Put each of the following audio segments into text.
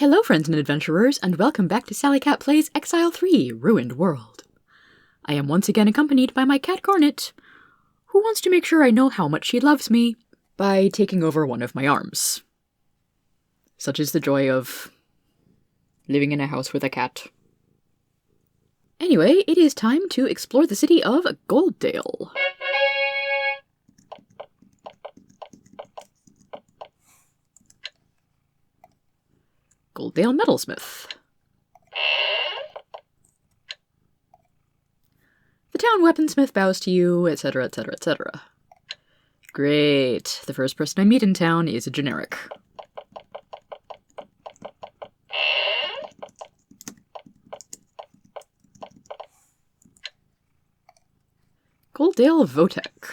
Hello friends and adventurers, and welcome back to Sally Cat Plays Exile 3, Ruined World. I am once again accompanied by my cat Garnet, who wants to make sure I know how much she loves me by taking over one of my arms. Such is the joy of living in a house with a cat. Anyway, it is time to explore the city of Golddale. Golddale Metalsmith. The town weaponsmith bows to you, etc., etc., etc. Great. The first person I meet in town is a generic. Golddale Votek.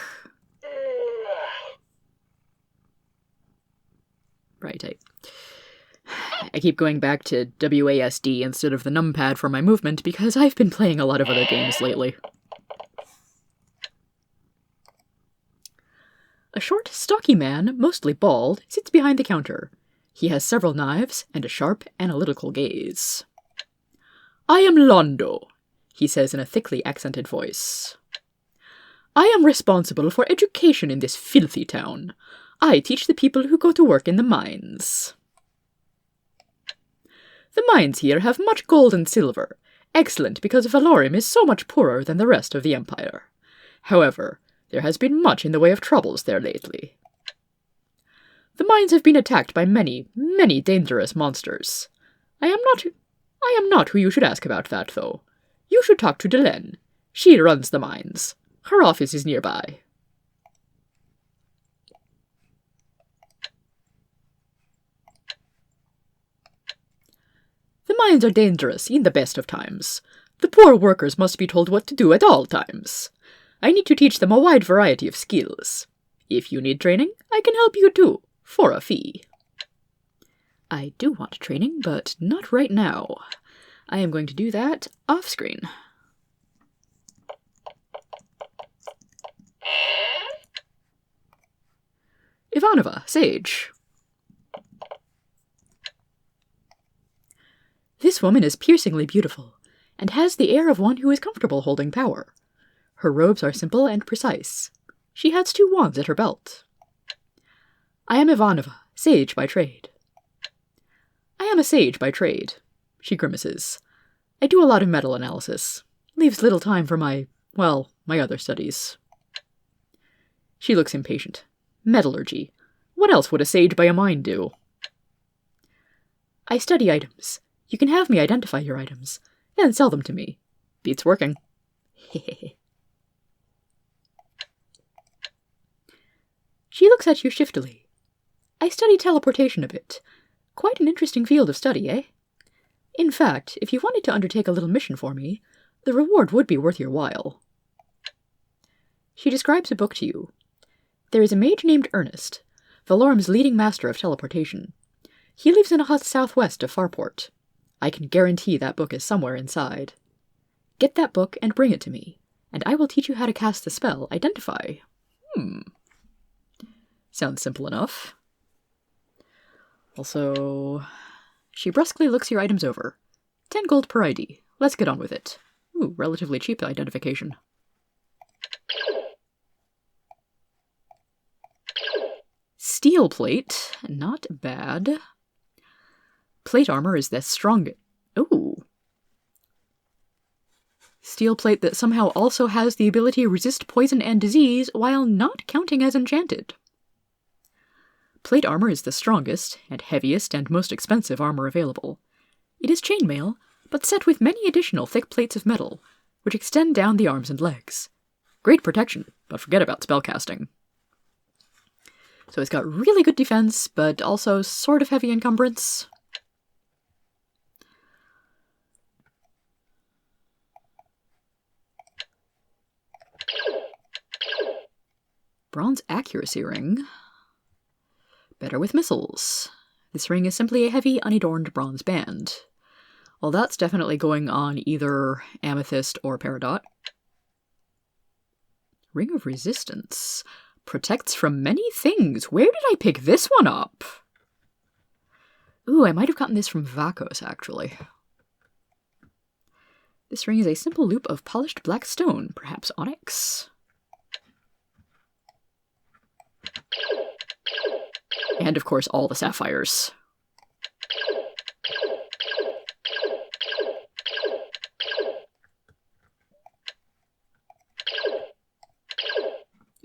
Right, I keep going back to WASD instead of the numpad for my movement because I've been playing a lot of other games lately. A short, stocky man, mostly bald, sits behind the counter. He has several knives and a sharp, analytical gaze. "I am Londo," he says in a thickly accented voice. "I am responsible for education in this filthy town. I teach the people who go to work in the mines. The mines here have much gold and silver, excellent because Valorum is so much poorer than the rest of the Empire. However, there has been much in the way of troubles there lately. The mines have been attacked by many, many dangerous monsters. I am not who you should ask about that, though. You should talk to Delaine. She runs the mines. Her office is nearby." "The mines are dangerous in the best of times. The poor workers must be told what to do at all times. I need to teach them a wide variety of skills. If you need training, I can help you too, for a fee." I do want training, but not right now. I am going to do that off-screen. Ivanova, Sage. This woman is piercingly beautiful, and has the air of one who is comfortable holding power. Her robes are simple and precise. She has 2 wands at her belt. "I am Ivanova, sage by trade." "I am a sage by trade," she grimaces. "I do a lot of metal analysis. Leaves little time for my other studies." She looks impatient. Metallurgy. What else would a sage by a mine do? "I study items. You can have me identify your items, then sell them to me. Beats working." She looks at you shiftily. "I study teleportation a bit. Quite an interesting field of study, eh? In fact, if you wanted to undertake a little mission for me, the reward would be worth your while." She describes a book to you. There is a mage named Ernest, Valorum's leading master of teleportation. He lives in the hut southwest of Farport. I can guarantee that book is somewhere inside. Get that book and bring it to me, and I will teach you how to cast the spell Identify. Sounds simple enough. Also, she brusquely looks your items over. 10 gold per ID. Let's get on with it. Ooh, relatively cheap identification. Steel plate. Not bad. Plate armor is the strongest. Ooh. Steel plate that somehow also has the ability to resist poison and disease while not counting as enchanted. Plate armor is the strongest, and heaviest, and most expensive armor available. It is chainmail, but set with many additional thick plates of metal, which extend down the arms and legs. Great protection, but forget about spellcasting. So it's got really good defense, but also sort of heavy encumbrance. Bronze accuracy ring. Better with missiles. This ring is simply a heavy, unadorned bronze band. Well, that's definitely going on either amethyst or peridot. Ring of resistance. Protects from many things. Where did I pick this one up? Ooh, I might have gotten this from Vakos, actually. This ring is a simple loop of polished black stone, perhaps onyx. And, of course, all the sapphires.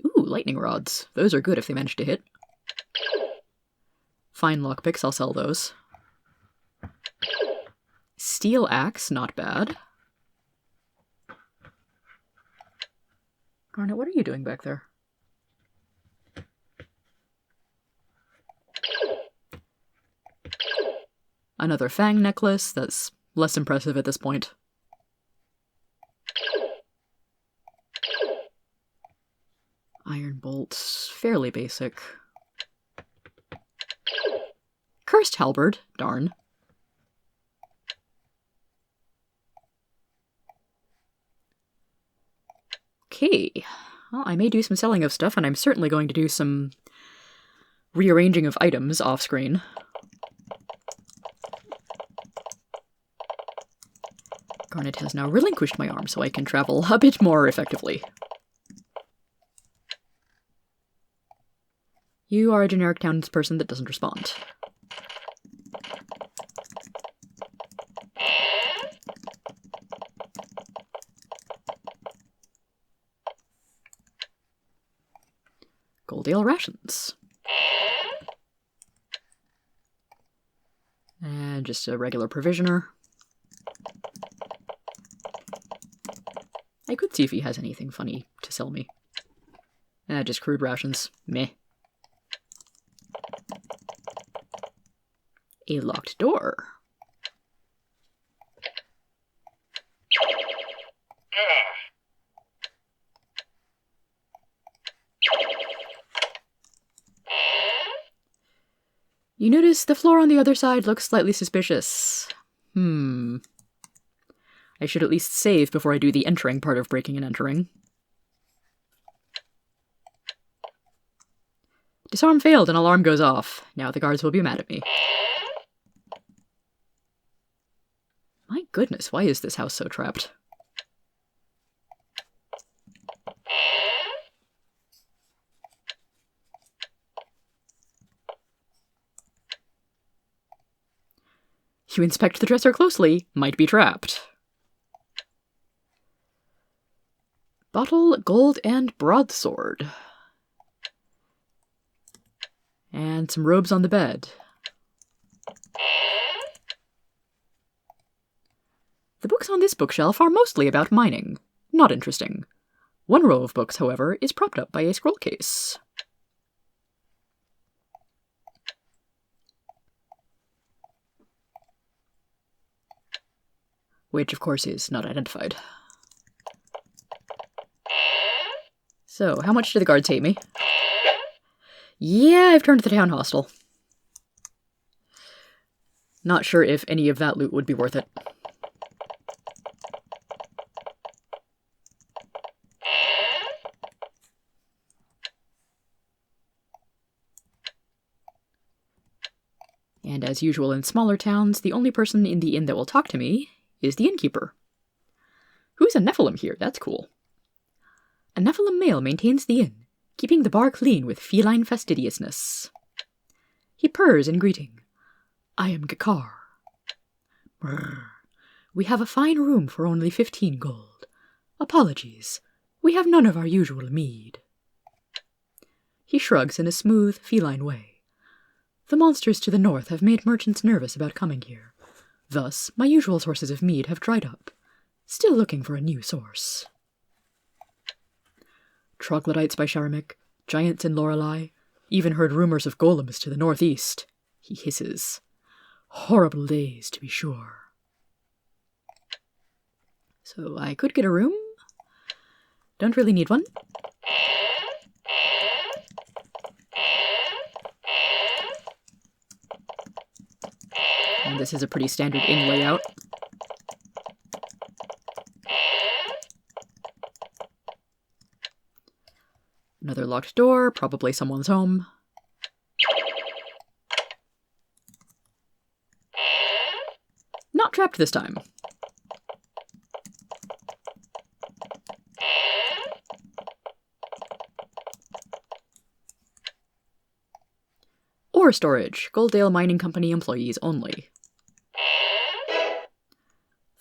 Ooh, lightning rods. Those are good if they manage to hit. Fine lockpicks, I'll sell those. Steel axe, not bad. Garnet, what are you doing back there? Another fang necklace, that's less impressive at this point. Iron bolts, fairly basic. Cursed halberd, darn. Okay, well, I may do some selling of stuff, and I'm certainly going to do some rearranging of items off-screen. Garnet has now relinquished my arm, so I can travel a bit more effectively. You are a generic townsperson that doesn't respond. Golddale rations. And just a regular provisioner. I could see if he has anything funny to sell me. Just crude rations. Meh. A locked door. You notice the floor on the other side looks slightly suspicious. I should at least save before I do the entering part of breaking and entering. Disarm failed and alarm goes off. Now the guards will be mad at me. My goodness, why is this house so trapped? You inspect the dresser closely, might be trapped. Bottle, gold, and broadsword. And some robes on the bed. The books on this bookshelf are mostly about mining. Not interesting. One row of books, however, is propped up by a scroll case. Which, of course, is not identified. So, how much do the guards hate me? Yeah, I've turned the town hostile. Not sure if any of that loot would be worth it. And as usual in smaller towns, the only person in the inn that will talk to me is the innkeeper. Who's a Nephilim here? That's cool. A Nephilim male maintains the inn, keeping the bar clean with feline fastidiousness. He purrs in greeting. I am Gakar. Brrr. We have a fine room for only 15 gold. Apologies, we have none of our usual mead. He shrugs in a smooth, feline way. The monsters to the north have made merchants nervous about coming here. Thus, my usual sources of mead have dried up. Still looking for a new source. Troglodytes by Sharamik, giants in Lorelei, even heard rumors of golems to the northeast. He hisses. Horrible days, to be sure. So I could get a room. Don't really need one. And this is a pretty standard inn layout. Another locked door, probably someone's home. trapped this time. Ore storage. Golddale Mining Company employees only.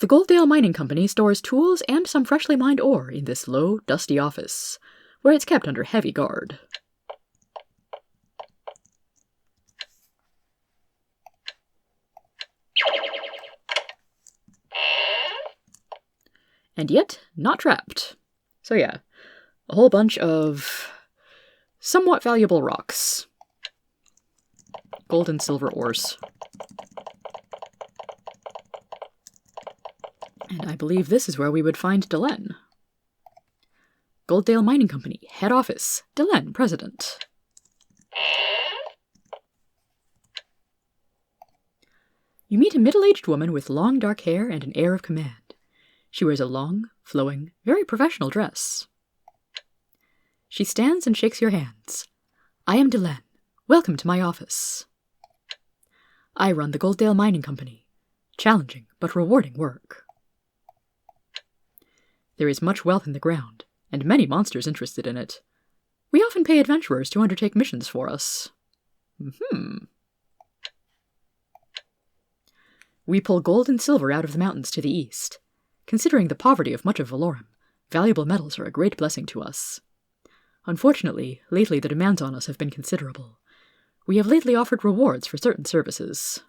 The Golddale Mining Company stores tools and some freshly mined ore in this low, dusty office, where it's kept under heavy guard. And yet, not trapped. So yeah, a whole bunch of somewhat valuable rocks. Gold and silver ores. And I believe this is where we would find Delen. Golddale Mining Company, head office. Delen, president. You meet a middle-aged woman with long dark hair and an air of command. She wears a long, flowing, very professional dress. She stands and shakes your hands. I am Delen. Welcome to my office. I run the Golddale Mining Company. Challenging but rewarding work. There is much wealth in the ground, and many monsters interested in it. We often pay adventurers to undertake missions for us. We pull gold and silver out of the mountains to the east. Considering the poverty of much of Valorum, valuable metals are a great blessing to us. Unfortunately, lately the demands on us have been considerable. We have lately offered rewards for certain services.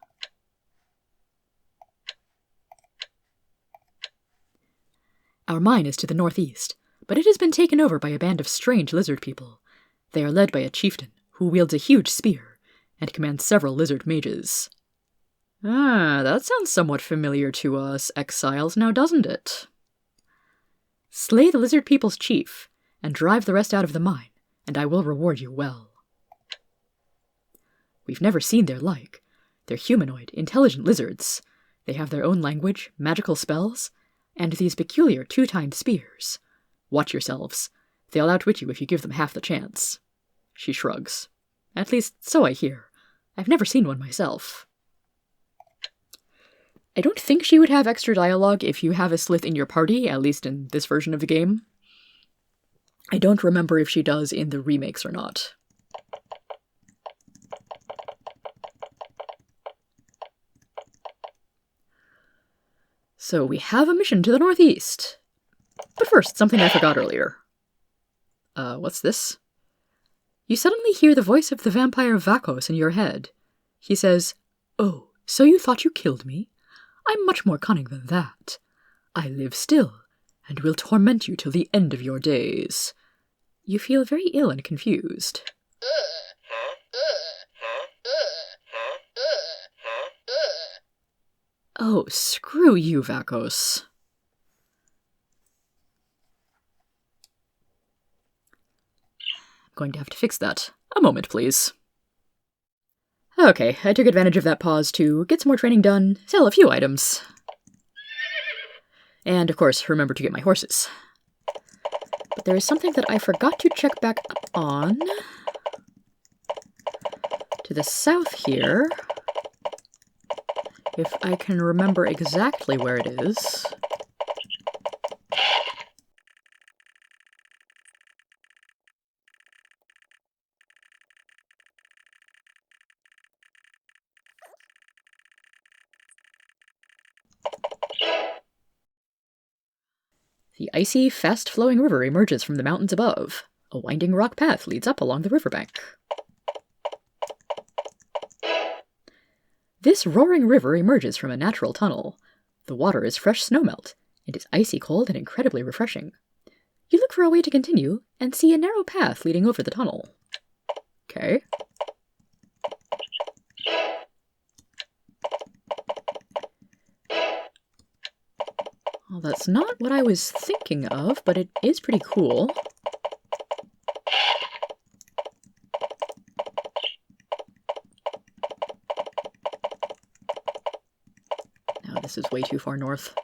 Our mine is to the northeast, but it has been taken over by a band of strange lizard people. They are led by a chieftain, who wields a huge spear, and commands several lizard mages. That sounds somewhat familiar to us exiles now, doesn't it? Slay the lizard people's chief, and drive the rest out of the mine, and I will reward you well. We've never seen their like. They're humanoid, intelligent lizards. They have their own language, magical spells, and these peculiar two-tined spears. Watch yourselves. They'll outwit you if you give them half the chance. She shrugs. At least, so I hear. I've never seen one myself. I don't think she would have extra dialogue if you have a Slith in your party, at least in this version of the game. I don't remember if she does in the remakes or not. So we have a mission to the northeast. But first, something I forgot earlier. What's this? You suddenly hear the voice of the vampire Vakos in your head. He says, "Oh, so you thought you killed me? I'm much more cunning than that. I live still, and will torment you till the end of your days." You feel very ill and confused. Oh, screw you, Vakos. I'm going to have to fix that. A moment, please. Okay, I took advantage of that pause to get some more training done, sell a few items. And, of course, remember to get my horses. But there is something that I forgot to check back up on. To the south here. If I can remember exactly where it is. The icy, fast-flowing river emerges from the mountains above. A winding rock path leads up along the riverbank. This roaring river emerges from a natural tunnel. The water is fresh snowmelt, and is icy cold and incredibly refreshing. You look for a way to continue, and see a narrow path leading over the tunnel. Okay. Well, that's not what I was thinking of, but it is pretty cool. No, this is way too far north.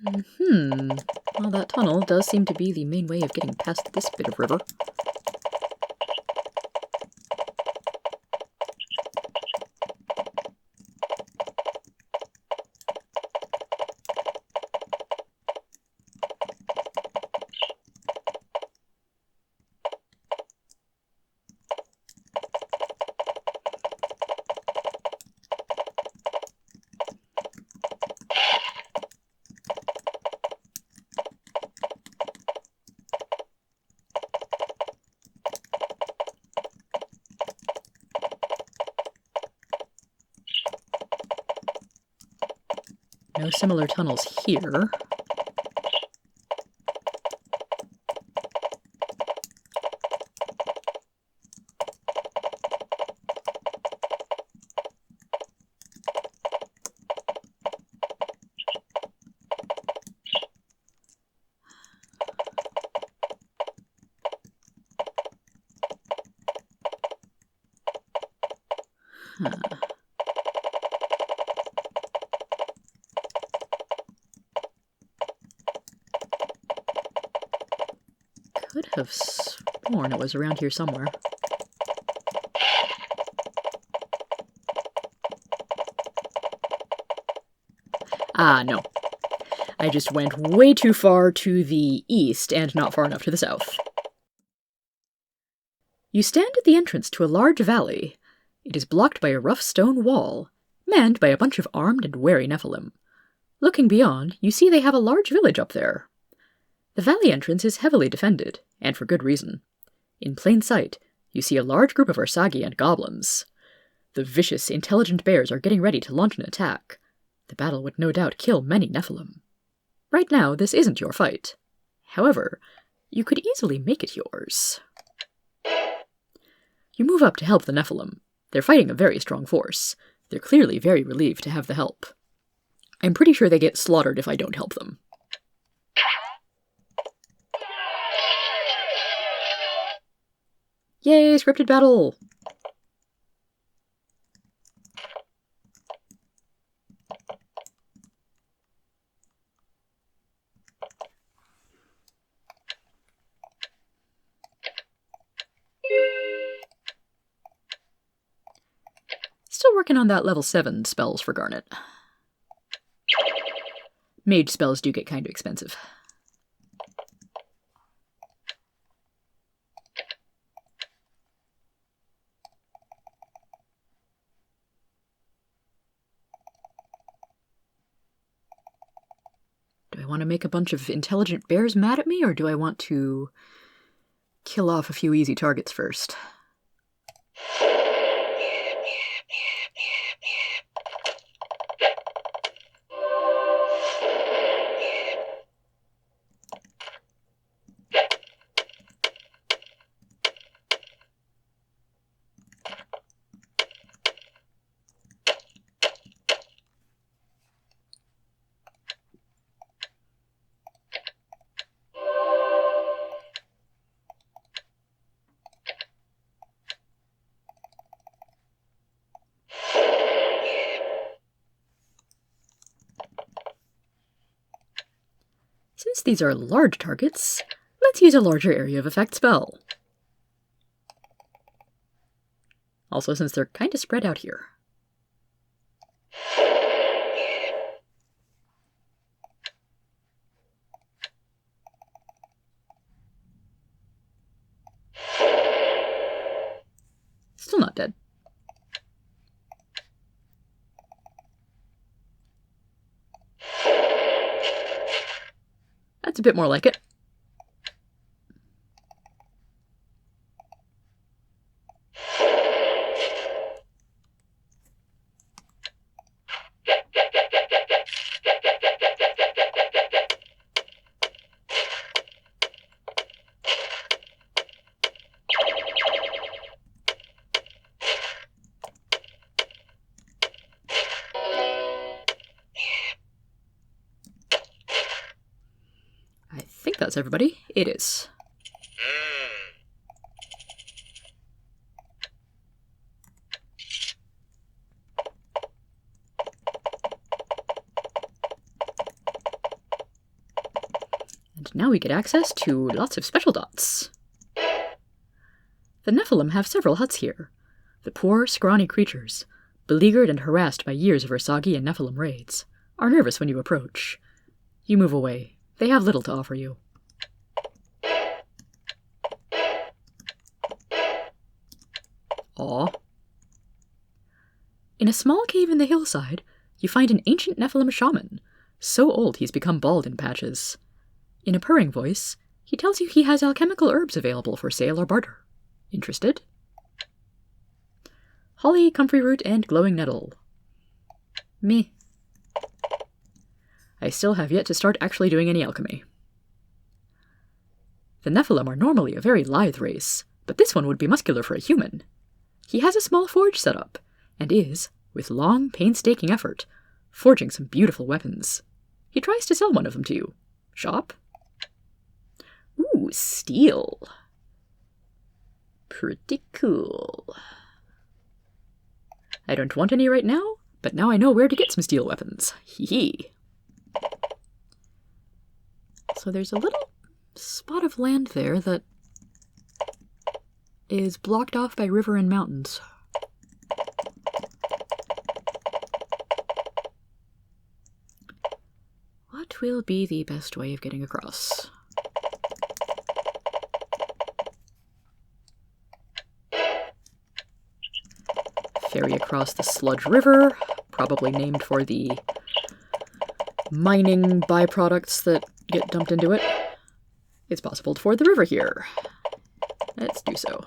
Well, that tunnel does seem to be the main way of getting past this bit of river. No similar tunnels here. Could have sworn it was around here somewhere. Ah, no. I just went way too far to the east and not far enough to the south. You stand at the entrance to a large valley. It is blocked by a rough stone wall, manned by a bunch of armed and wary Nephilim. Looking beyond, you see they have a large village up there. The valley entrance is heavily defended, and for good reason. In plain sight, you see a large group of Ursagi and goblins. The vicious, intelligent bears are getting ready to launch an attack. The battle would no doubt kill many Nephilim. Right now, this isn't your fight. However, you could easily make it yours. You move up to help the Nephilim. They're fighting a very strong force. They're clearly very relieved to have the help. I'm pretty sure they get slaughtered if I don't help them. Yay, scripted battle! Still working on that level 7 spells for Garnet. Mage spells do get kind of expensive. Do I want to make a bunch of intelligent bears mad at me, or do I want to kill off a few easy targets first? Since these are large targets, let's use a larger area of effect spell. Also, since they're kind of spread out here. Still not dead. That's a bit more like it. I think that's everybody. It is. And now we get access to lots of special dots. The Nephilim have several huts here. The poor, scrawny creatures, beleaguered and harassed by years of Ursagi and Nephilim raids, are nervous when you approach. You move away. They have little to offer you. Aw. In a small cave in the hillside, you find an ancient Nephilim shaman, so old he's become bald in patches. In a purring voice, he tells you he has alchemical herbs available for sale or barter. Interested? Holly, comfrey root, and glowing nettle. Me. I still have yet to start actually doing any alchemy. The Nephilim are normally a very lithe race, but this one would be muscular for a human. He has a small forge set up, and is, with long, painstaking effort, forging some beautiful weapons. He tries to sell one of them to you. Shop? Ooh, steel. Pretty cool. I don't want any right now, but now I know where to get some steel weapons. Hee. So there's a little spot of land there that is blocked off by river and mountains. What will be the best way of getting across? Ferry across the Sludge River, probably named for the mining byproducts that get dumped into it. It's possible to ford the river here. Let's do so.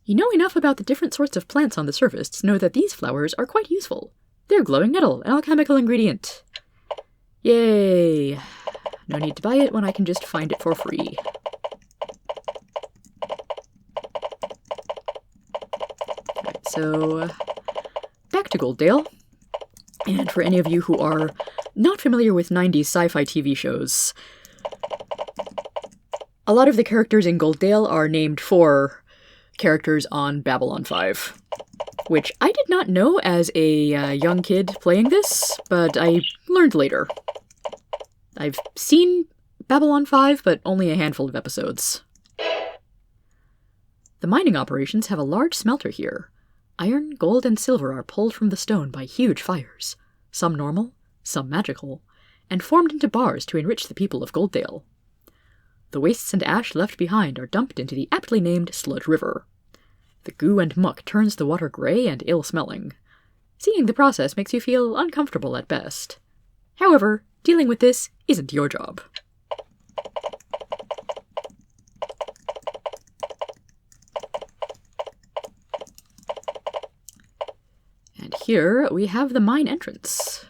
You know enough about the different sorts of plants on the surface to know that these flowers are quite useful. They're glowing nettle, an alchemical ingredient. Yay! No need to buy it when I can just find it for free. Alright, so back to Golddale. And for any of you who are not familiar with 90s sci-fi TV shows, a lot of the characters in Golddale are named for characters on Babylon 5, which I did not know as a young kid playing this, but I learned later. I've seen Babylon 5, but only a handful of episodes. The mining operations have a large smelter here. Iron, gold, and silver are pulled from the stone by huge fires, some normal, some magical, and formed into bars to enrich the people of Golddale. The wastes and ash left behind are dumped into the aptly named Sludge River. The goo and muck turns the water grey and ill-smelling. Seeing the process makes you feel uncomfortable at best. However, dealing with this isn't your job. And here we have the mine entrance.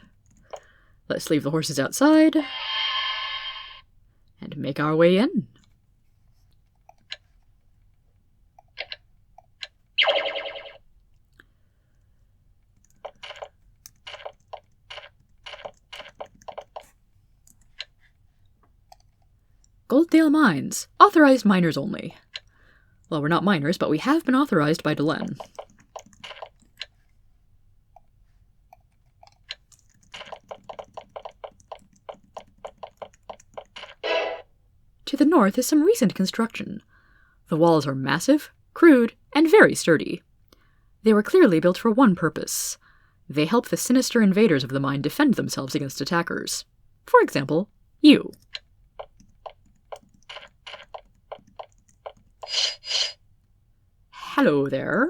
Let's leave the horses outside and make our way in. Golddale Mines. Authorized miners only. Well, we're not miners, but we have been authorized by Delenn. To the north is some recent construction. The walls are massive, crude, and very sturdy. They were clearly built for one purpose. They help the sinister invaders of the mine defend themselves against attackers. For example, you. Hello there.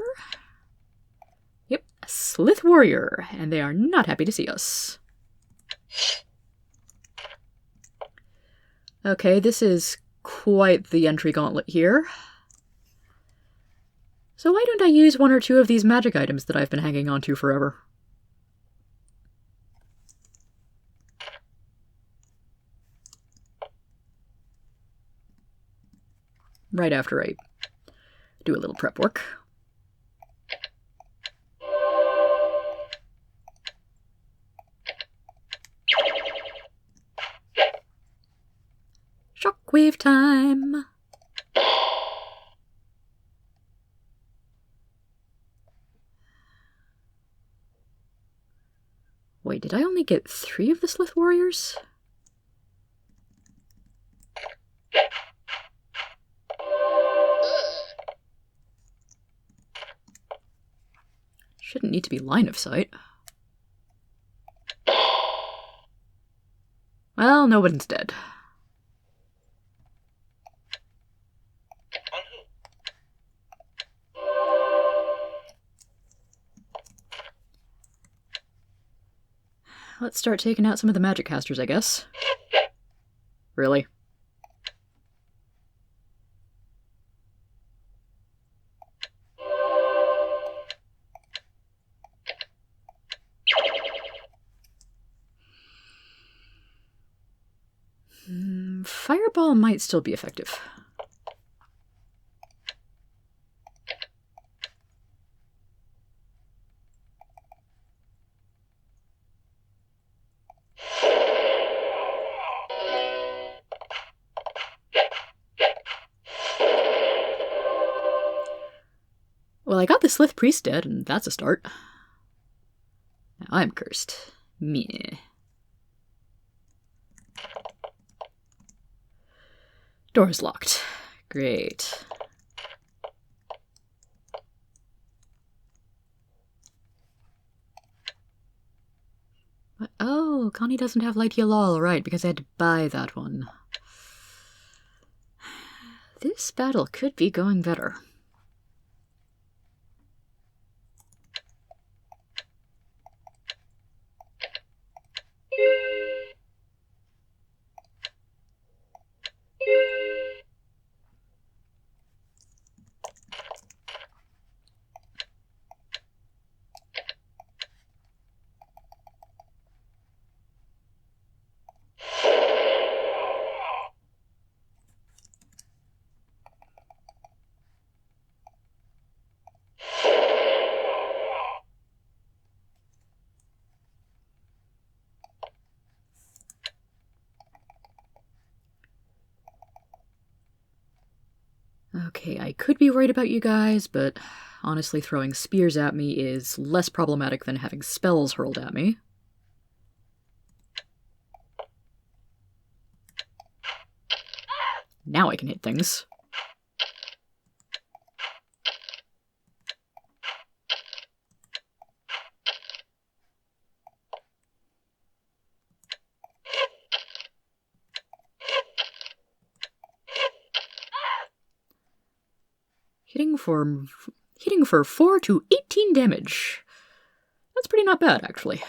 Yep, a Slith warrior, and they are not happy to see us. Okay, this is quite the entry gauntlet here. So why don't I use one or two of these magic items that I've been hanging on to forever? Right after I do a little prep work. Shockwave time! Wait, did I only get 3 of the Slith Warriors? Shouldn't need to be line of sight. Well, nobody's dead. Let's start taking out some of the magic casters, I guess. Really? Fireball might still be effective. Well, I got the Slith Priest dead, and that's a start. Now I'm cursed. Meh. Door's locked. Great. What? Oh, Connie doesn't have Light Heal All, right, because I had to buy that one. This battle could be going better. Okay, I could be worried about you guys, but honestly throwing spears at me is less problematic than having spells hurled at me. Now I can hit things. Hitting for 4 to 18 damage. That's pretty not bad, actually.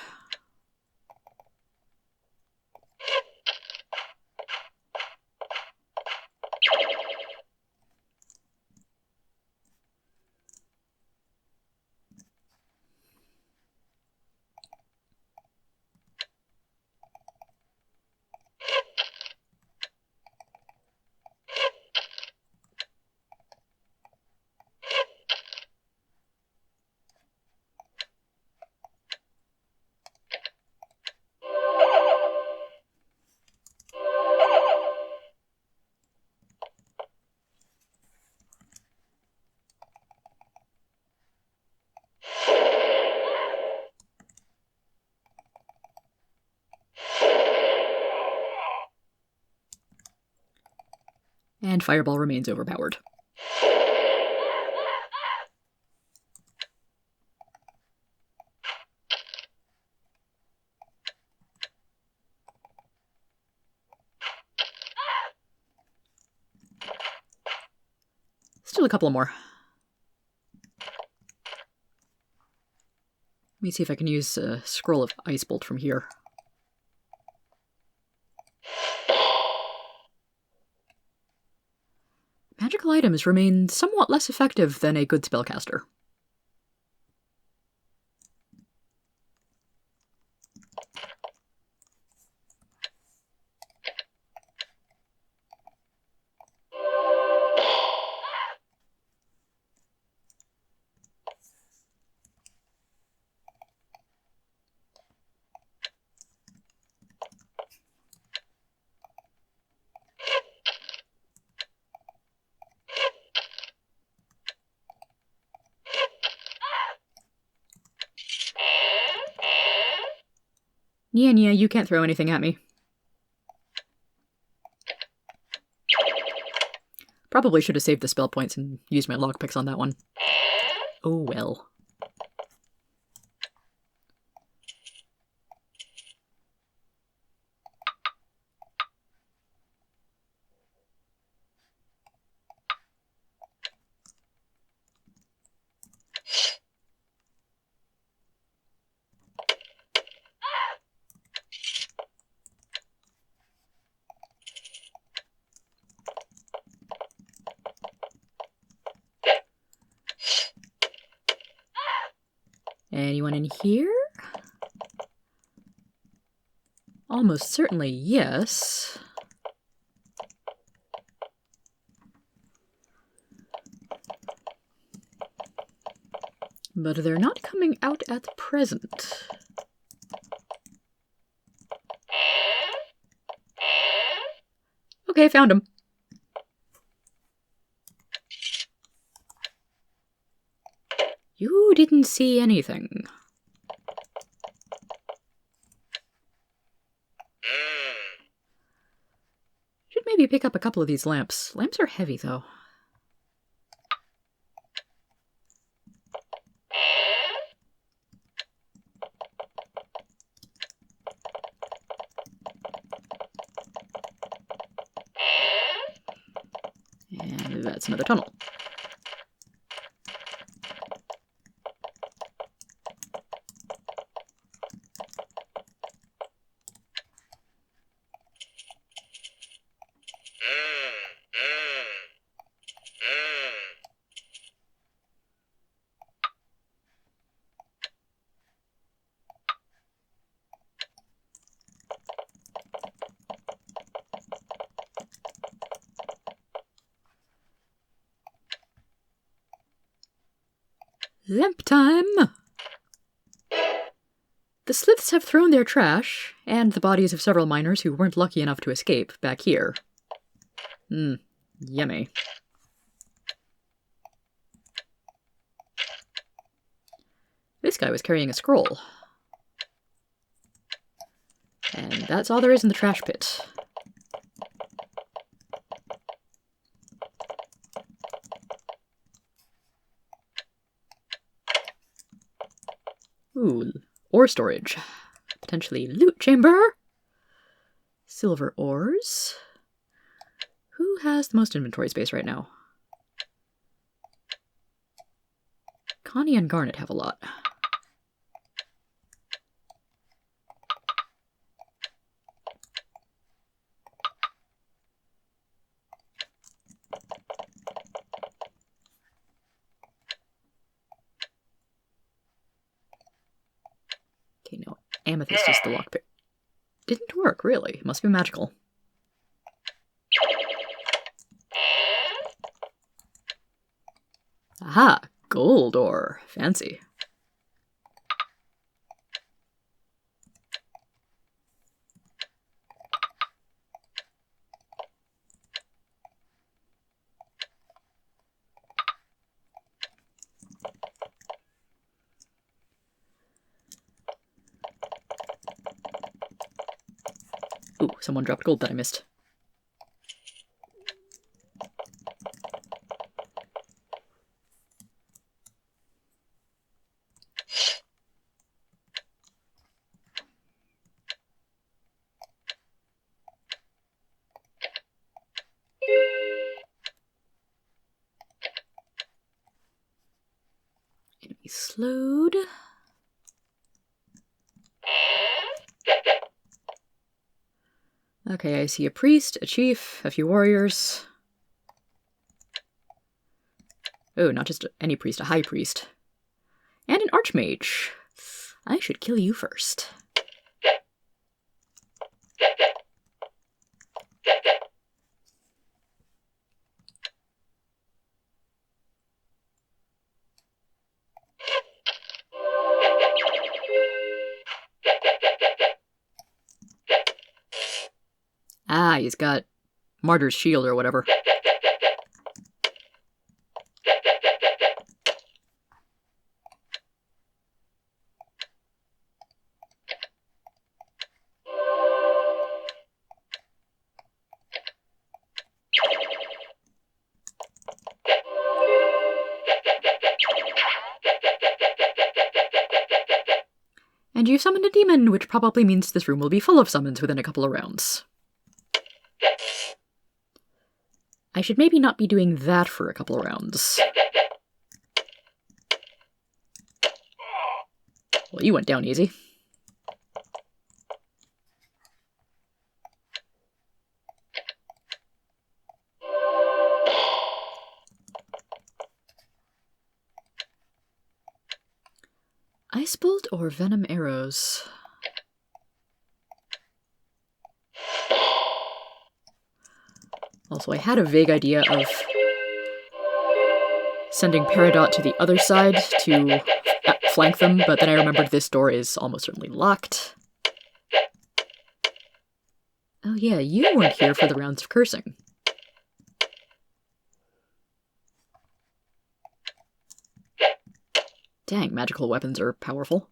And Fireball remains overpowered. Still a couple more. Let me see if I can use a Scroll of Ice Bolt from here. Magical items remain somewhat less effective than a good spellcaster. Yeah, you can't throw anything at me. Probably should have saved the spell points and used my lockpicks on that one. Oh well. Anyone in here? Almost certainly yes. But they're not coming out at present. Okay, found him. You didn't see anything. Should maybe pick up a couple of these lamps. Lamps are heavy, though. And that's another tunnel. Lamp time! The sliths have thrown their trash, and the bodies of several miners who weren't lucky enough to escape, back here. Yummy. This guy was carrying a scroll. And that's all there is in the trash pit. Ooh, ore storage. Potentially loot chamber. Silver ores. Who has the most inventory space right now? Connie and Garnet have a lot. Okay, no. Amethyst is the lockpick. Didn't work, really. Must be magical. Aha! Gold ore. Fancy. Ooh, someone dropped gold that I missed. Enemy slowed. Okay, I see a priest, a chief, a few warriors. Oh, not just any priest, a high priest. And an archmage. I should kill you first. Ah, he's got Martyr's Shield or whatever. And you summoned a demon, which probably means this room will be full of summons within a couple of rounds. I should maybe not be doing that for a couple of rounds. Well, you went down easy. Ice Bolt or Venom Arrows? Also, I had a vague idea of sending Peridot to the other side to flank them, but then I remembered this door is almost certainly locked. Oh yeah, you weren't here for the rounds of cursing. Dang, magical weapons are powerful.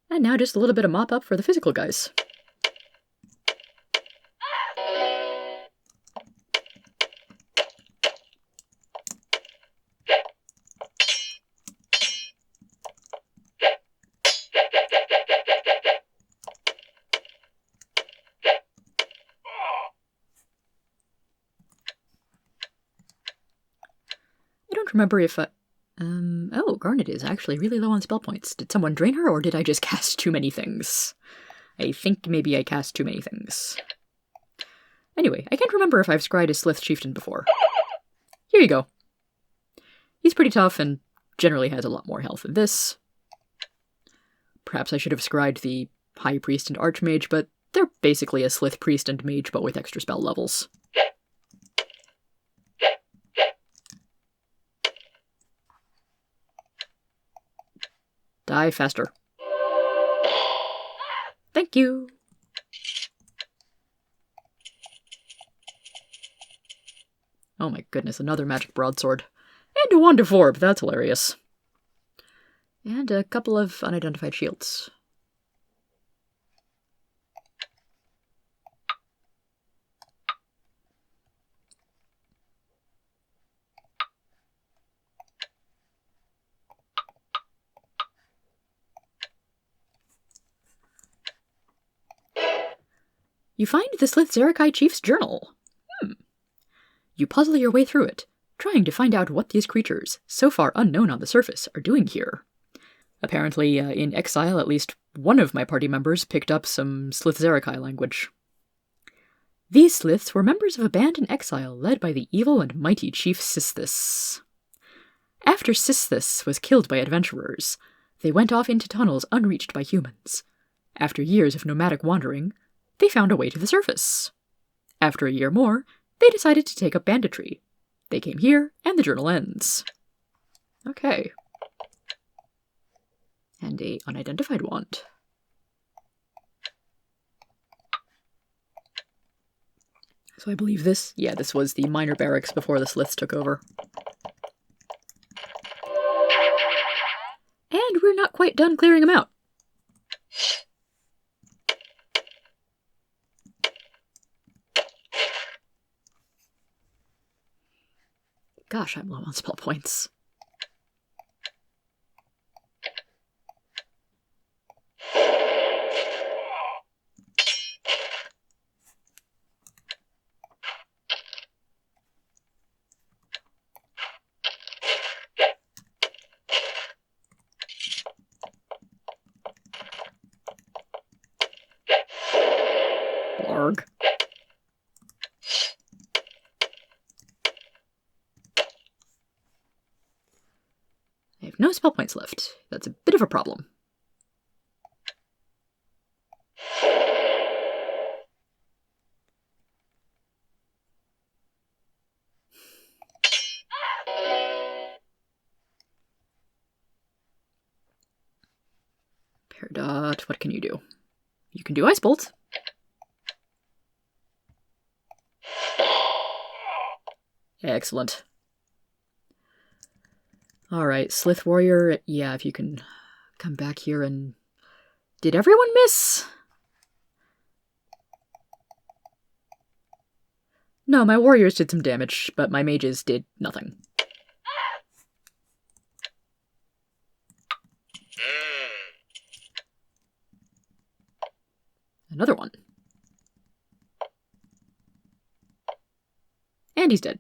And now just a little bit of mop up for the physical guys. I don't remember if oh, Garnet is actually really low on spell points. Did someone drain her, or did I just cast too many things? I think maybe I cast too many things. Anyway, I can't remember if I've scryed a Slith Chieftain before. Here you go. He's pretty tough and generally has a lot more health than this. Perhaps I should have scryed the High Priest and Archmage, but they're basically a Slith Priest and Mage, but with extra spell levels. Die faster. Thank you. Oh my goodness, another magic broadsword. And a wand of orb, that's hilarious. And a couple of unidentified shields. You find the Slith Zerakai Chief's journal. You puzzle your way through it, trying to find out what these creatures, so far unknown on the surface, are doing here. Apparently, in Exile, at least one of my party members picked up some Slith Zerakai language. These Sliths were members of a band in exile led by the evil and mighty Chief Sistis. After Sistis was killed by adventurers, they went off into tunnels unreached by humans. After years of nomadic wandering, they found a way to the surface. After a year more, they decided to take up banditry. They came here, and the journal ends. Okay. And a unidentified wand. So I believe this was the minor barracks before the Sliths took over. And we're not quite done clearing them out. Gosh, I'm low on spell points. Blarg. I have no spell points left. That's a bit of a problem. Peridot, what can you do? You can do Ice Bolt. Excellent. Alright, Slith Warrior, yeah, if you can come back here and... Did everyone miss? No, my warriors did some damage, but my mages did nothing. Another one. And he's dead.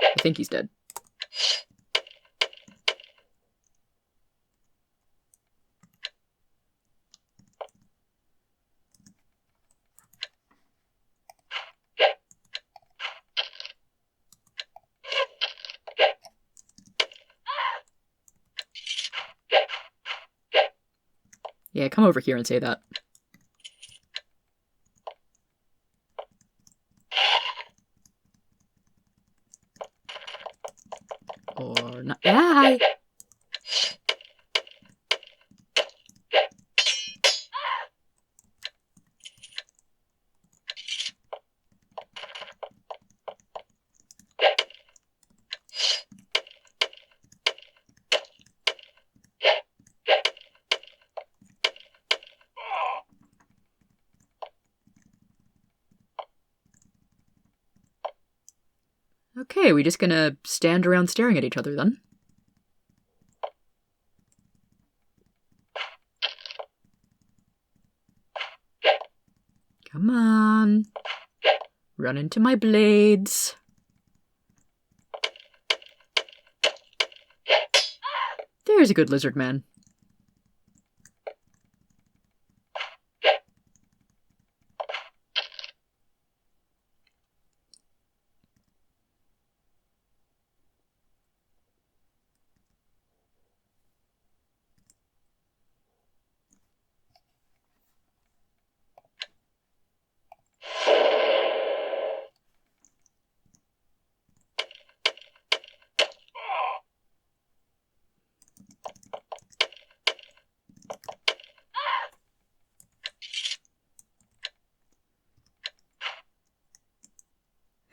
I think he's dead. Yeah, come over here and say that. Or not. Ah! Okay, we just gonna stand around staring at each other then. Come on. Run into my blades. There's a good lizard man.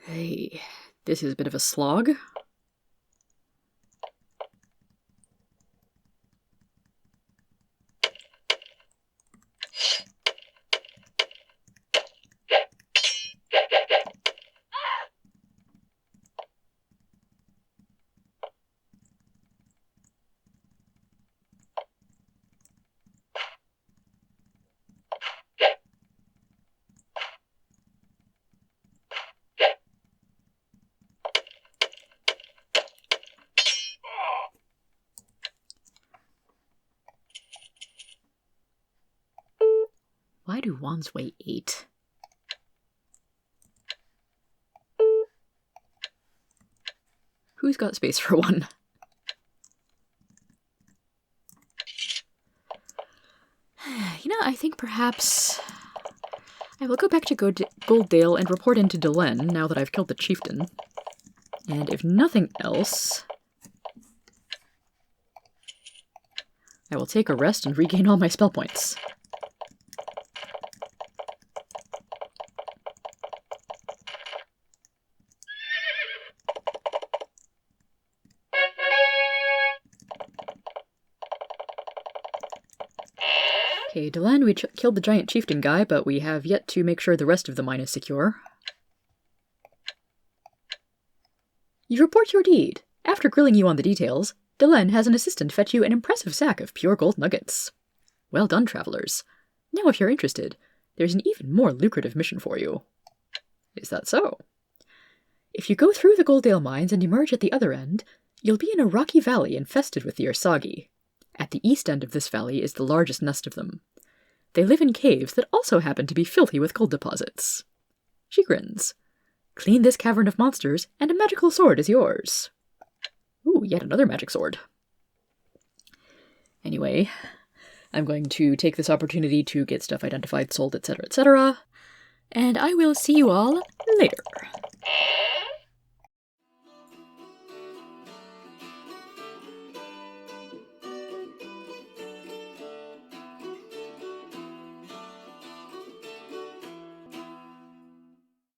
Hey, this is a bit of a slog. Why do wands weigh 8? Who's got space for one? You know, I think perhaps I will go back to Golddale and report into Delenn now that I've killed the chieftain. And if nothing else, I will take a rest and regain all my spell points. Okay, Delenn, we killed the giant chieftain guy, but we have yet to make sure the rest of the mine is secure. You report your deed. After grilling you on the details, Delenn has an assistant fetch you an impressive sack of pure gold nuggets. Well done, travelers. Now if you're interested, there's an even more lucrative mission for you. Is that so? If you go through the Golddale mines and emerge at the other end, you'll be in a rocky valley infested with the Ursagi. At the east end of this valley is the largest nest of them. They live in caves that also happen to be filthy with gold deposits. She grins. Clean this cavern of monsters, and a magical sword is yours. Ooh, yet another magic sword. Anyway, I'm going to take this opportunity to get stuff identified, sold, etc., etc., and I will see you all later.